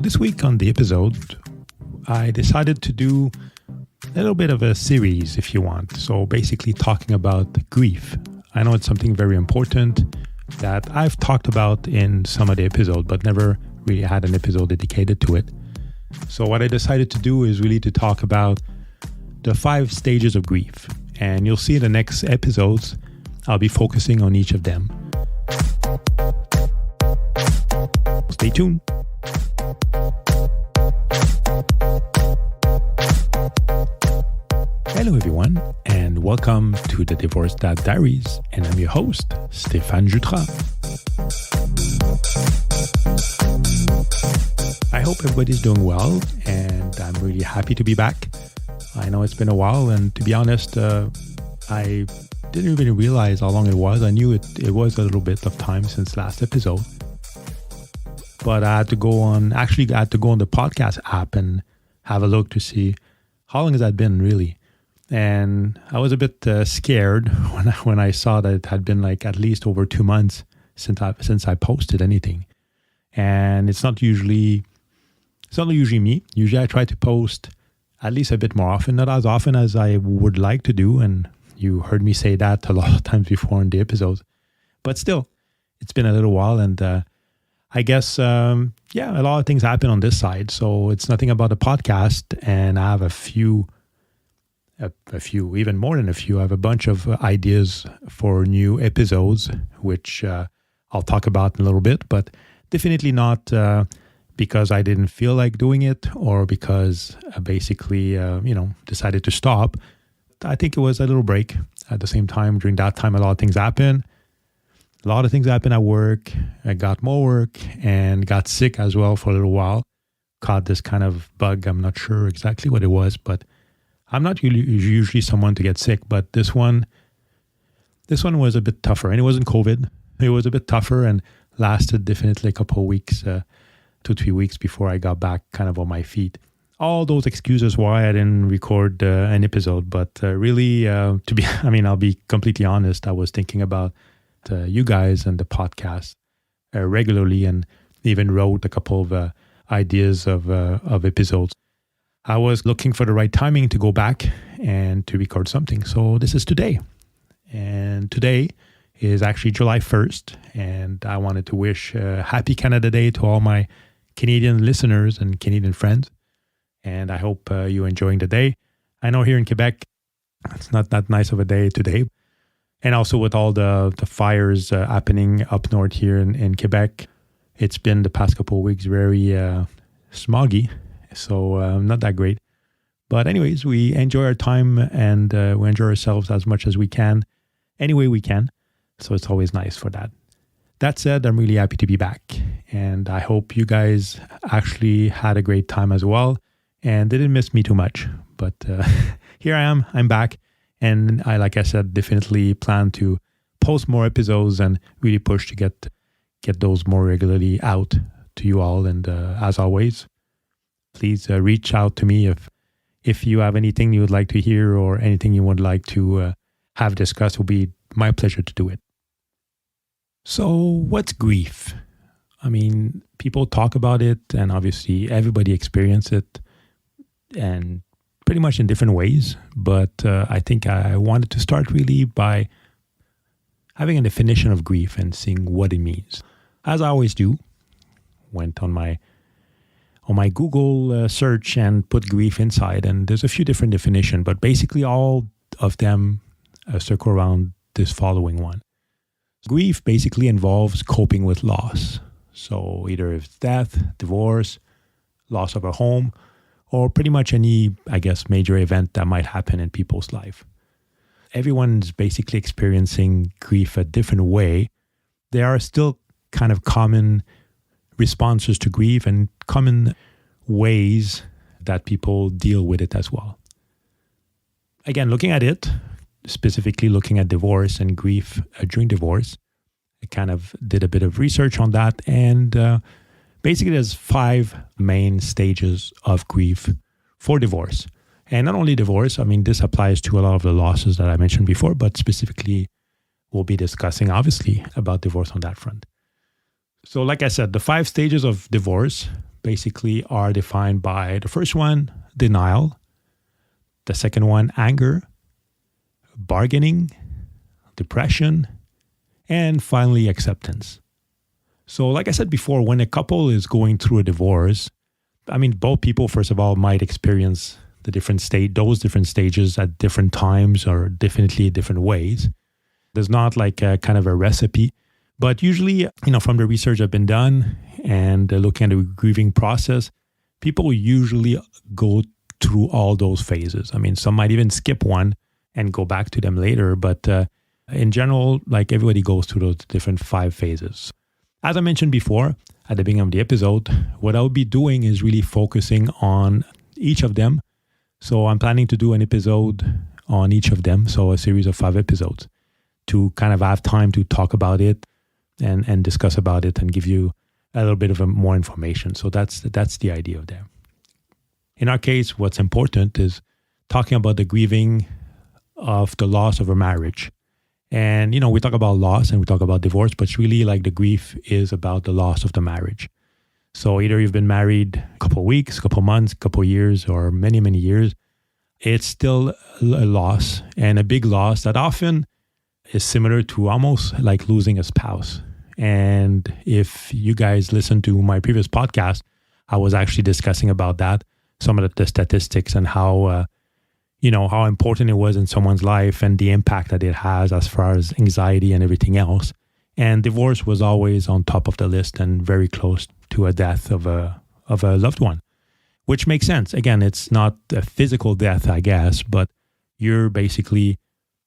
this week on the episode, I decided to do a little bit of a series, if you want. So basically talking about grief. I know it's something very important that I've talked about in some of the episodes, but never really had an episode dedicated to it. So what I decided to do is really to talk about the 5 stages of grief. And you'll see in the next episodes, I'll be focusing on each of them. Stay tuned. Hello everyone, and welcome to the Divorced Dad Diaries, and I'm your host, Stéphane Jutras. I hope everybody's doing well, and I'm really happy to be back. I know it's been a while, and to be honest, I didn't even realize how long it was. I knew it was a little bit of time since last episode. But I had to go on the podcast app and have a look to see how long has that been really. And I was a bit scared when I saw that it had been like at least over 2 months since I posted anything. And it's not usually me. Usually I try to post at least a bit more often, not as often as I would like to do. And you heard me say that a lot of times before in the episodes. But still, it's been a little while, and I guess, a lot of things happen on this side. So it's nothing about the podcast, and I have a few, even more than a few. I have a bunch of ideas for new episodes, which I'll talk about in a little bit, but definitely not because I didn't feel like doing it or because I basically, decided to stop. I think it was a little break. At the same time, during that time, a lot of things happened. A lot of things happened at work. I got more work and got sick as well for a little while. Caught this kind of bug. I'm not sure exactly what it was, but I'm not usually someone to get sick. But this one was a bit tougher. And it wasn't COVID. It was a bit tougher and lasted definitely a couple of weeks, 2-3 weeks before I got back kind of on my feet. All those excuses why I didn't record an episode. But really, I'll be completely honest. I was thinking about you guys and the podcast regularly, and even wrote a couple of ideas of episodes. I was looking for the right timing to go back and to record something. So this is today. And today is actually July 1st. And I wanted to wish happy Canada Day to all my Canadian listeners and Canadian friends. And I hope you're enjoying the day. I know here in Quebec, it's not that nice of a day today. And also with all the fires happening up north here in Quebec, it's been the past couple of weeks very smoggy, so not that great. But anyways, we enjoy our time and we enjoy ourselves as much as we can, any way we can. So it's always nice for that. That said, I'm really happy to be back. And I hope you guys actually had a great time as well and didn't miss me too much. But here I am, I'm back. And like I said, definitely plan to post more episodes and really push to get those more regularly out to you all. And as always, please reach out to me if you have anything you would like to hear or anything you would like to have discussed. It will be my pleasure to do it. So what's grief? I mean, people talk about it, and obviously everybody experiences it, and pretty much in different ways, but I think I wanted to start really by having a definition of grief and seeing what it means. As I always do, went on my Google search and put grief inside, and there's a few different definitions, but basically all of them circle around this following one. Grief basically involves coping with loss. So either it's death, divorce, loss of a home, or pretty much any, I guess, major event that might happen in people's life. Everyone's basically experiencing grief a different way. There are still kind of common responses to grief and common ways that people deal with it as well. Again, looking at it, specifically looking at divorce and grief during divorce, I kind of did a bit of research on that, and basically, there's 5 main stages of grief for divorce. And not only divorce, I mean, this applies to a lot of the losses that I mentioned before, but specifically, we'll be discussing, obviously, about divorce on that front. So like I said, the 5 stages of divorce basically are defined by the first one, denial, the second one, anger, bargaining, depression, and finally, acceptance. So like I said before, when a couple is going through a divorce, both people, first of all, might experience those different stages at different times or definitely different ways. There's not like a kind of a recipe, but usually, from the research that's been done and looking at the grieving process, people usually go through all those phases. Some might even skip one and go back to them later, but in general, like everybody goes through those different 5 phases. As I mentioned before, at the beginning of the episode, what I'll be doing is really focusing on each of them. So I'm planning to do an episode on each of them, so a series of 5 episodes, to kind of have time to talk about it and discuss about it and give you a little bit of more information. So that's the idea of that. In our case, what's important is talking about the grieving of the loss of a marriage. And, we talk about loss and we talk about divorce, but it's really like the grief is about the loss of the marriage. So either you've been married a couple of weeks, couple of months, couple of years, or many, many years, it's still a loss, and a big loss that often is similar to almost like losing a spouse. And if you guys listen to my previous podcast, I was actually discussing about that, some of the statistics and how important it was in someone's life and the impact that it has as far as anxiety and everything else. And divorce was always on top of the list and very close to a death of a loved one, which makes sense. Again, it's not a physical death, I guess, but you're basically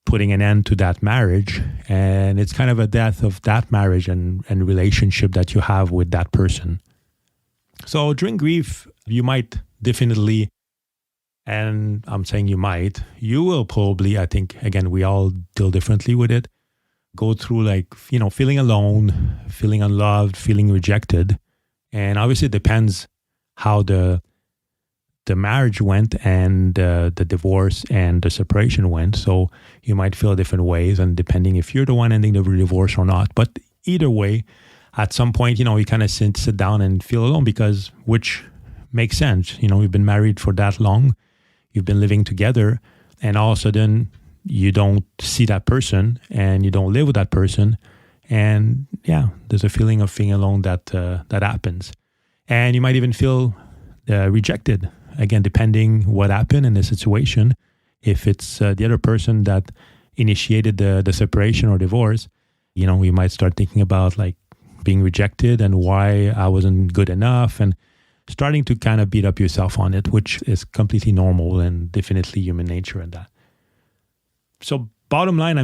putting an end to that marriage, and it's kind of a death of that marriage and relationship that you have with that person. So during grief, you might definitely, and I'm saying you will probably, I think, again, we all deal differently with it, go through feeling alone, feeling unloved, feeling rejected. And obviously it depends how the marriage went and the divorce and the separation went. So you might feel different ways, and depending if you're the one ending the divorce or not. But either way, at some point, you kind of sit down and feel alone, which makes sense. You've been married for that long, you've been living together, and all of a sudden you don't see that person and you don't live with that person. And yeah, there's a feeling of feeling alone that happens. And you might even feel rejected, again, depending what happened in the situation. If it's the other person that initiated the separation or divorce, you might start thinking about like being rejected and why I wasn't good enough, and starting to kind of beat up yourself on it, which is completely normal and definitely human nature in that. So bottom line,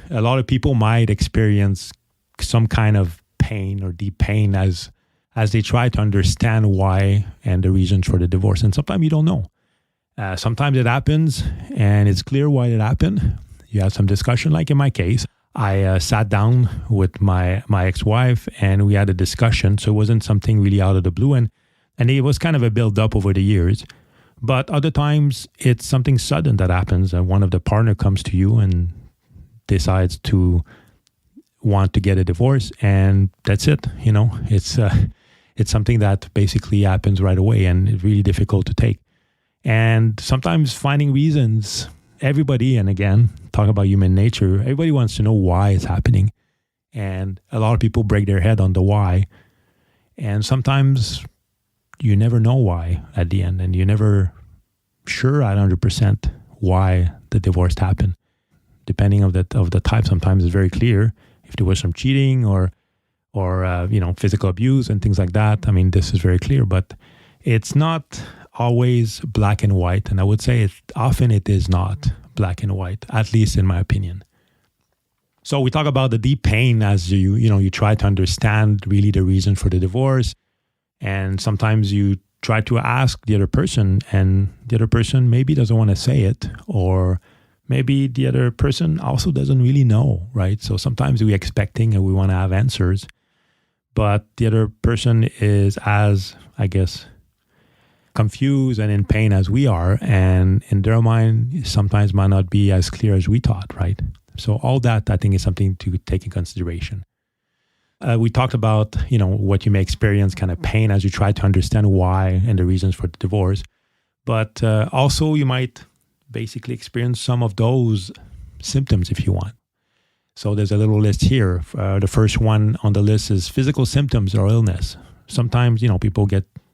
a lot of people might experience some kind of pain or deep pain as they try to understand why and the reasons for the divorce. And sometimes you don't know. Sometimes it happens and it's clear why it happened. You have some discussion, like in my case. I sat down with my ex-wife and we had a discussion. So it wasn't something really out of the blue. And it was kind of a build-up over the years. But other times it's something sudden that happens. And one of the partner comes to you and decides to want to get a divorce. And that's it. It's something that basically happens right away, and it's really difficult to take. And sometimes finding reasons, everybody, and again, talk about human nature, everybody wants to know why it's happening. And a lot of people break their head on the why. And sometimes you never know why at the end, and you're never sure at 100% why the divorce happened. Depending of the type, sometimes it's very clear. If there was some cheating or physical abuse and things like that, this is very clear, but it's not always black and white. And I would say often it is not black and white, at least in my opinion. So we talk about the deep pain as you try to understand really the reason for the divorce. And sometimes you try to ask the other person, and the other person maybe doesn't want to say it, or maybe the other person also doesn't really know, right? So sometimes we're expecting and we want to have answers, but the other person is as, I guess, confused and in pain as we are, and in their mind sometimes might not be as clear as we thought, right? So all that, I think, is something to take in consideration. We talked about, what you may experience, kind of pain as you try to understand why and the reasons for the divorce. But also you might basically experience some of those symptoms if you want. So there's a little list here. The first one on the list is physical symptoms or illness. Sometimes, people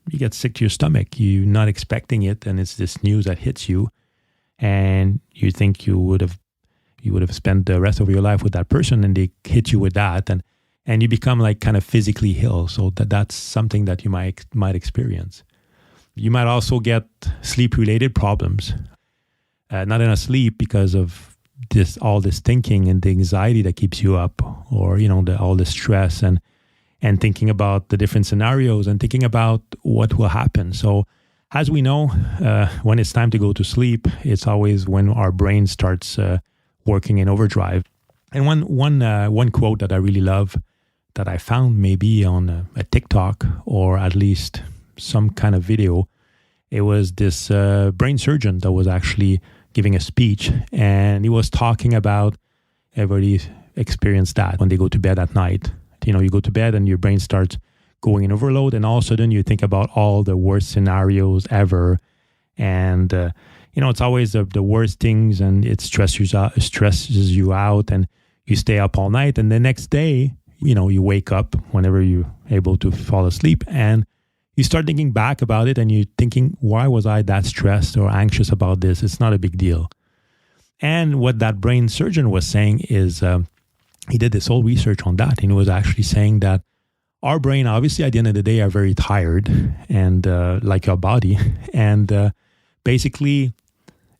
you get sick to your stomach. You're not expecting it, and it's this news that hits you, and you think you would have spent the rest of your life with that person, and they hit you with that, and you become like kind of physically ill. So that's something that you might experience. You might also get sleep-related problems. Not enough sleep because of all this thinking and the anxiety that keeps you up, or all the stress and thinking about the different scenarios and thinking about what will happen. So as we know, when it's time to go to sleep, it's always when our brain starts working in overdrive. And one quote that I really love, that I found maybe on a TikTok or at least some kind of video, it was this brain surgeon that was actually giving a speech, and he was talking about everybody experienced that when they go to bed at night. You go to bed and your brain starts going in overload, and all of a sudden you think about all the worst scenarios ever, and it's always the worst things, and it stresses you out, and you stay up all night, and the next day, you wake up whenever you're able to fall asleep, and you start thinking back about it, and you're thinking, why was I that stressed or anxious about this? It's not a big deal. And what that brain surgeon was saying is, he did this whole research on that, and he was actually saying that our brain, obviously, at the end of the day, are very tired, and like your body. And basically,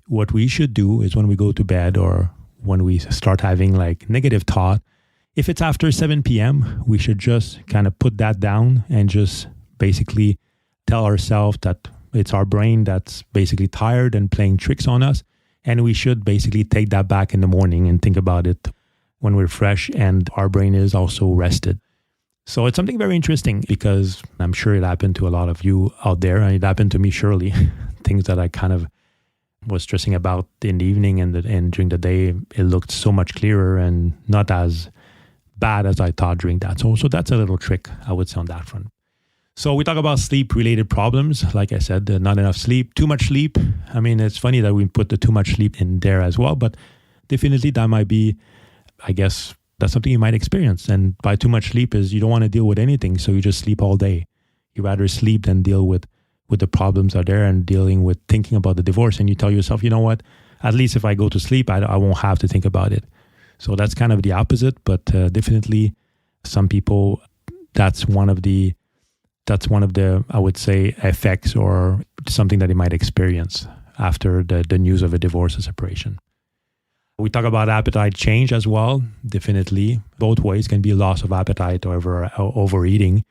what we should do is when we go to bed, or when we start having like negative thought, if it's after 7 p.m., we should just kind of put that down and just basically tell ourselves that it's our brain that's basically tired and playing tricks on us. And we should basically take that back in the morning and think about it when we're fresh and our brain is also rested. So it's something very interesting, because I'm sure it happened to a lot of you out there, and it happened to me surely. Things that I kind of was stressing about in the evening and during the day, it looked so much clearer and not as bad as I thought during that. So that's a little trick, I would say, on that front. So we talk about sleep-related problems. Like I said, not enough sleep, too much sleep. I mean, it's funny that we put the too much sleep in there as well, but definitely that might be, I guess, that's something you might experience. And by too much sleep is you don't want to deal with anything, so you just sleep all day. You rather sleep than deal with the problems out there and dealing with thinking about the divorce. And you tell yourself, you know what, at least if I go to sleep, I won't have to think about it. So that's kind of the opposite, but definitely some people, that's one of the, I would say, effects or something that they might experience after the news of a divorce or separation. We talk about appetite change as well. Definitely, both ways can be loss of appetite or overeating.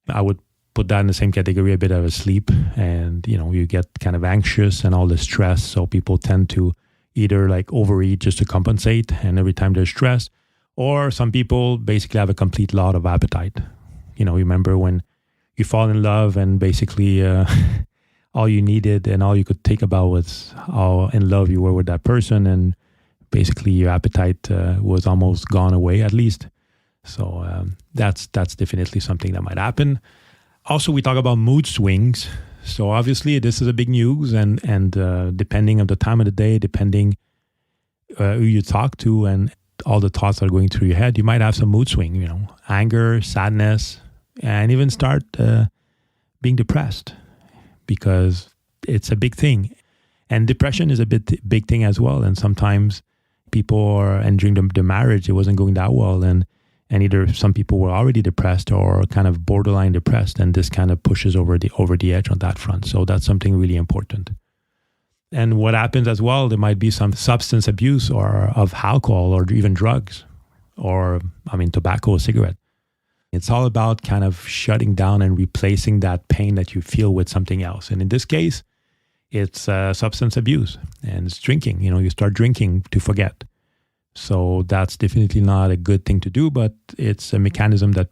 I would put that in the same category, a bit of a sleep, and you get kind of anxious and all the stress. So people tend to either like overeat just to compensate, and every time they're stressed, or some people basically have a complete lot of appetite. You remember when you fall in love and basically all you needed and all you could think about was how in love you were with that person, and basically your appetite was almost gone away, at least. So that's definitely something that might happen. Also, we talk about mood swings. So obviously this is a big news, and depending on the time of the day, depending who you talk to and all the thoughts that are going through your head, you might have some mood swing, anger, sadness, and even start being depressed, because it's a big thing. And depression is a big thing as well. And sometimes people and during the marriage, it wasn't going that well. And either some people were already depressed or kind of borderline depressed. And this kind of pushes over the edge on that front. So that's something really important. And what happens as well, there might be some substance abuse or of alcohol or even drugs or, tobacco or cigarette. It's all about kind of shutting down and replacing that pain that you feel with something else. And in this case, it's substance abuse, and it's drinking. You start drinking to forget. So that's definitely not a good thing to do, but it's a mechanism that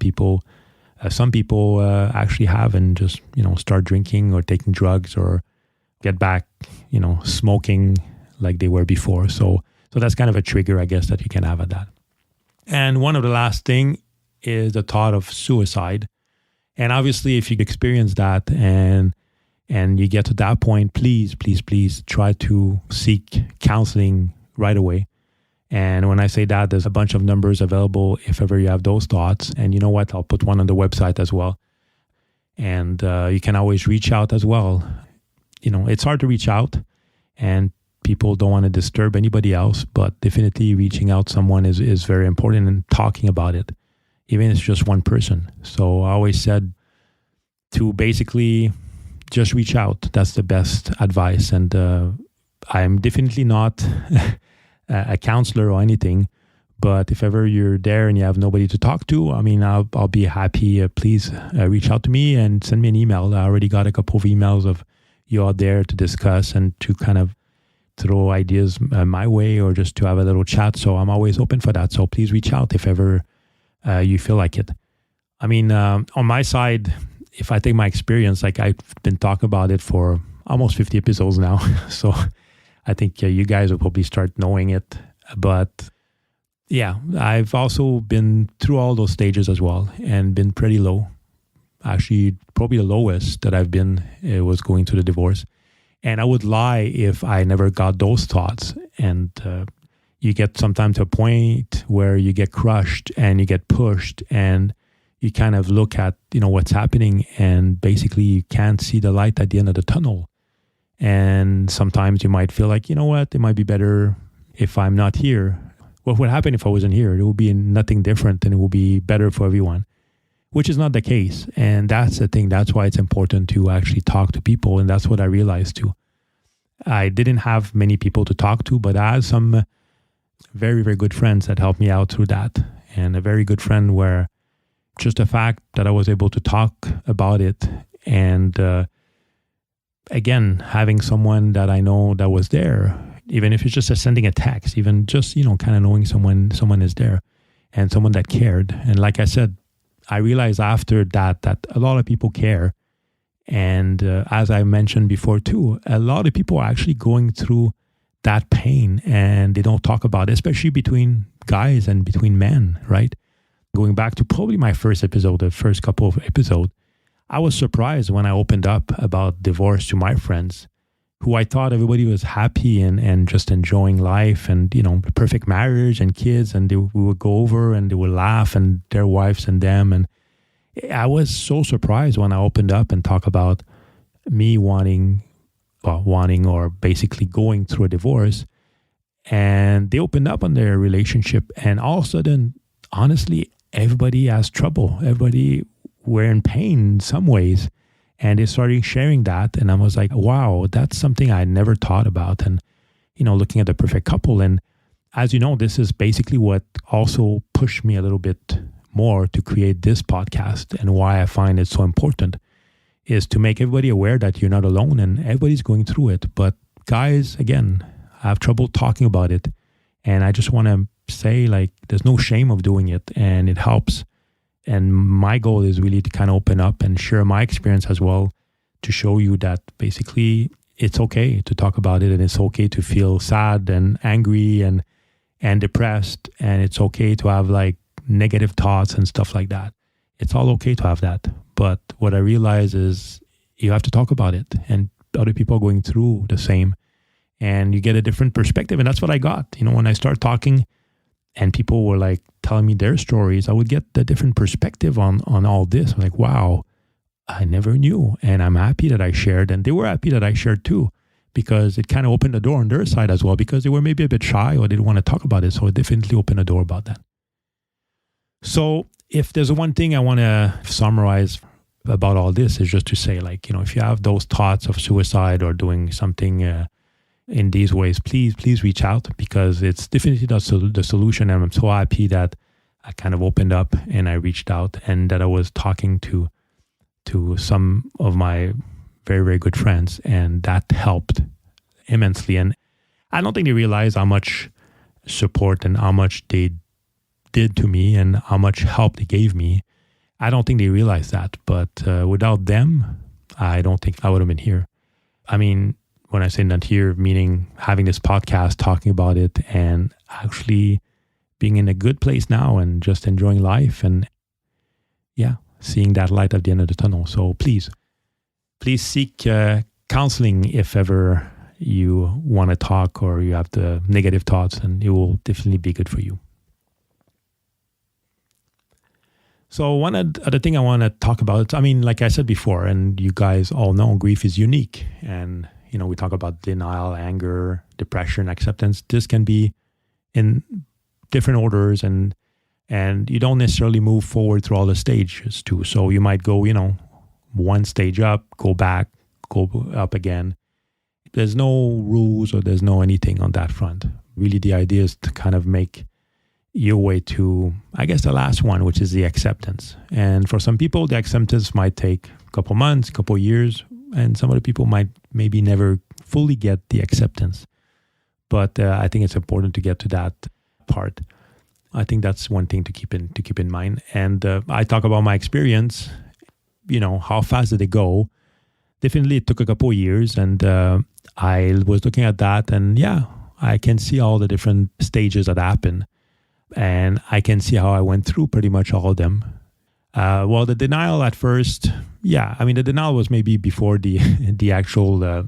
some people actually have, and just, start drinking or taking drugs or get back, smoking like they were before. So that's kind of a trigger, I guess, that you can have at that. And one of the last thing is the thought of suicide. And obviously, if you experience that and you get to that point, please try to seek counseling right away. And when I say that, there's a bunch of numbers available if ever you have those thoughts. And you know what? I'll put one on the website as well. And you can always reach out as well. It's hard to reach out, and people don't want to disturb anybody else, but definitely reaching out to someone is very important, and talking about it, even if it's just one person. So I always said to basically just reach out. That's the best advice. And I'm definitely not a counselor or anything, but if ever you're there and you have nobody to talk to, I'll be happy. Please reach out to me and send me an email. I already got a couple of emails of you out there to discuss and to kind of throw ideas my way, or just to have a little chat. So I'm always open for that. So please reach out if ever you feel like it. On my side, if I take my experience, like I've been talking about it for almost 50 episodes now. So I think you guys will probably start knowing it. But yeah, I've also been through all those stages as well and been pretty low. Actually, probably the lowest that I've been was going through the divorce. And I would lie if I never got those thoughts. And you get sometimes to a point where you get crushed and you get pushed, and you kind of look at, what's happening, and basically you can't see the light at the end of the tunnel. And sometimes you might feel like, it might be better if I'm not here. What would happen if I wasn't here? It would be nothing different, and it will be better for everyone, which is not the case. And that's the thing. That's why it's important to actually talk to people. And that's what I realized too. I didn't have many people to talk to, but I had some very, very good friends that helped me out through that. And a very good friend where just the fact that I was able to talk about it, and again, having someone that I know that was there, even if it's just sending a text, even just, kind of knowing someone is there, and someone that cared. And like I said, I realized after that a lot of people care. And as I mentioned before too, a lot of people are actually going through that pain, and they don't talk about it, especially between guys and between men, right? Going back to probably my first episode, the first couple of episodes, I was surprised when I opened up about divorce to my friends, who I thought everybody was happy and just enjoying life, and, perfect marriage and kids, and we would go over and they would laugh, and their wives and them. And I was so surprised when I opened up and talk about me wanting or basically going through a divorce, and they opened up on their relationship, and all of a sudden, honestly, everybody has trouble. Everybody were in pain in some ways. And they started sharing that. And I was like, wow, that's something I never thought about. And, looking at the perfect couple. And as you know, this is basically what also pushed me a little bit more to create this podcast, and why I find it so important is to make everybody aware that you're not alone and everybody's going through it. But guys, again, I have trouble talking about it. And I just want to say, like, there's no shame of doing it, and it helps. And my goal is really to kind of open up and share my experience as well, to show you that basically it's okay to talk about it, and it's okay to feel sad and angry and depressed, and it's okay to have like negative thoughts and stuff like that. It's all okay to have that. But what I realize is you have to talk about it, and other people are going through the same, and you get a different perspective. And that's what I got. When I start talking and people were like telling me their stories, I would get the different perspective on all this. I'm like, wow, I never knew. And I'm happy that I shared. And they were happy that I shared too, because it kind of opened the door on their side as well, because they were maybe a bit shy or didn't want to talk about it. So it definitely opened the door about that. So if there's one thing I want to summarize about all this, is just to say, like, if you have those thoughts of suicide or doing something in these ways, please reach out, because it's definitely the solution. And I'm so happy that I kind of opened up and I reached out, and that I was talking to some of my very, very good friends, and that helped immensely. And I don't think they realize how much support and how much they did to me and how much help they gave me. I don't think they realize that, but without them, I don't think I would have been here. When I say not here, meaning having this podcast, talking about it, and actually being in a good place now and just enjoying life. And seeing that light at the end of the tunnel. So please seek counseling if ever you want to talk or you have the negative thoughts, and it will definitely be good for you. So one other thing I want to talk about, like I said before, and you guys all know, grief is unique. And, we talk about denial, anger, depression, acceptance. This can be in different orders, and you don't necessarily move forward through all the stages too. So you might go, one stage up, go back, go up again. There's no rules or there's no anything on that front. Really, the idea is to kind of make your way to, I guess, the last one, which is the acceptance. And for some people, the acceptance might take a couple months, a couple years, and some other people might maybe never fully get the acceptance. But I think it's important to get to that part. I think that's one thing to keep in mind. And I talk about my experience. How fast did it go? Definitely, it took a couple of years, and I was looking at that, and I can see all the different stages that happen. And I can see how I went through pretty much all of them. The denial at first, the denial was maybe before the actual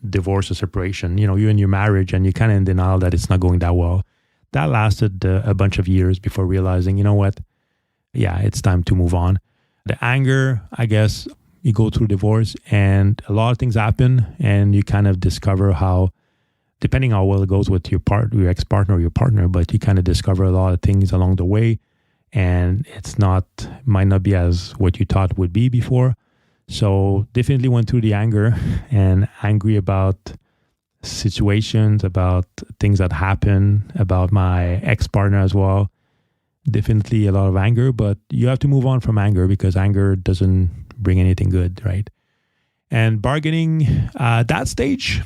divorce or separation. You're in your marriage and you're kind of in denial that it's not going that well. That lasted a bunch of years before realizing, you know what? It's time to move on. The anger, I guess, you go through divorce and a lot of things happen, and you kind of discover how, depending how well it goes with your ex-partner or your partner, but you kind of discover a lot of things along the way, and might not be as what you thought would be before. So definitely went through the anger and angry about situations, about things that happen, about my ex-partner as well. Definitely a lot of anger, but you have to move on from anger because anger doesn't bring anything good, right? And bargaining, that stage,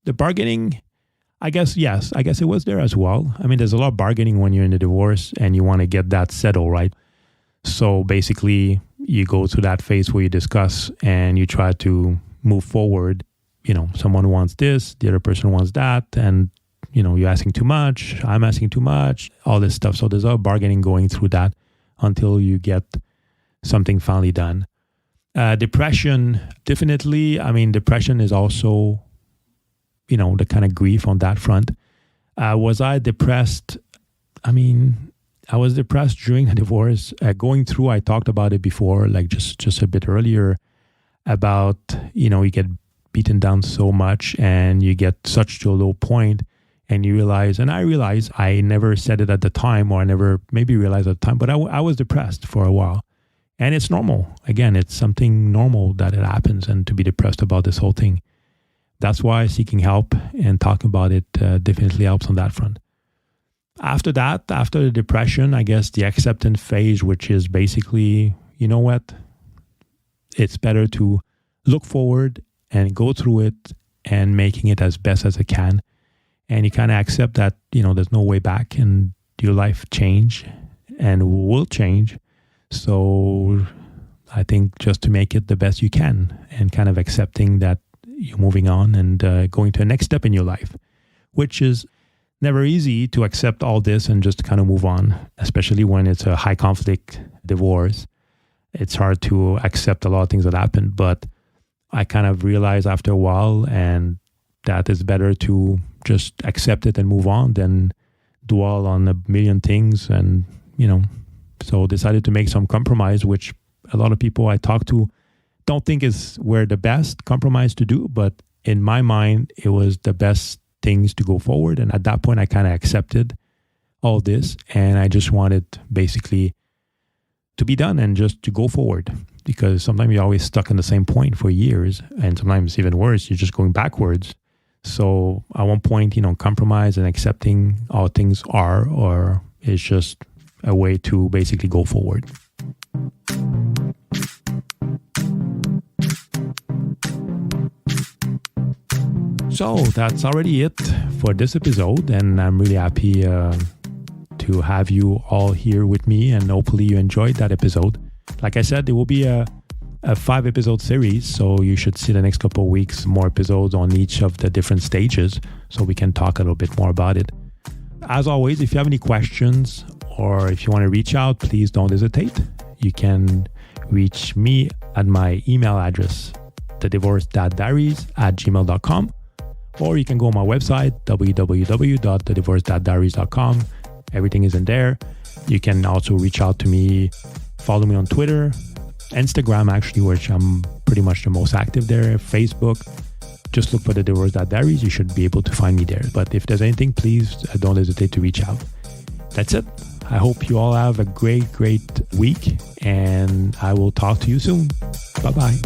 the bargaining, I guess it was there as well. There's a lot of bargaining when you're in a divorce and you want to get that settled, right? So basically, you go through that phase where you discuss and you try to move forward. Someone wants this, the other person wants that, and, you're asking too much, I'm asking too much, all this stuff. So there's a lot of bargaining going through that until you get something finally done. Depression, definitely. Depression is also, the kind of grief on that front. Was I depressed? I was depressed during the divorce. Going through, I talked about it before, like just a bit earlier, about, you get beaten down so much and you get such to a low point, and you realize, and I realized, I never said it at the time, or I never maybe realized at the time, but I was depressed for a while. And it's normal. Again, it's something normal that it happens, and to be depressed about this whole thing. That's why seeking help and talking about it definitely helps on that front. After that, after the depression, I guess the acceptance phase, which is basically, you know what? It's better to look forward and go through it and making it as best as it can. And you kind of accept that, there's no way back, and your life change and will change. So I think just to make it the best you can, and kind of accepting that you're moving on and going to the next step in your life, which is never easy to accept all this and just kind of move on, especially when it's a high conflict divorce. It's hard to accept a lot of things that happen, but I kind of realized after a while, and that it's better to just accept it and move on than dwell on a million things. And, so decided to make some compromise, which a lot of people I talk to don't think were the best compromise to do, but in my mind, it was the best things to go forward. And at that point, I kind of accepted all this, and I just wanted basically to be done and just to go forward, because sometimes you're always stuck in the same point for years, and sometimes even worse, you're just going backwards. So at one point, compromise and accepting all things are, or is just a way to basically go forward. So that's already it for this episode, and I'm really happy to have you all here with me, and hopefully you enjoyed that episode. Like I said, there will be a 5-episode series, so you should see the next couple of weeks more episodes on each of the different stages, so we can talk a little bit more about it. As always, if you have any questions or if you want to reach out, please don't hesitate. you can reach me at my email address, TheDivorcedDadDiaries@gmail.com, or you can go on my website, www.TheDivorcedDadDiaries.com. Everything is in there. You can also reach out to me, follow me on Twitter, Instagram, actually, which I'm pretty much the most active there, Facebook. Just look for the Divorced Dad Diaries. You should be able to find me there. But if there's anything, please don't hesitate to reach out. That's it. I hope you all have a great week, and I will talk to you soon. Bye-bye.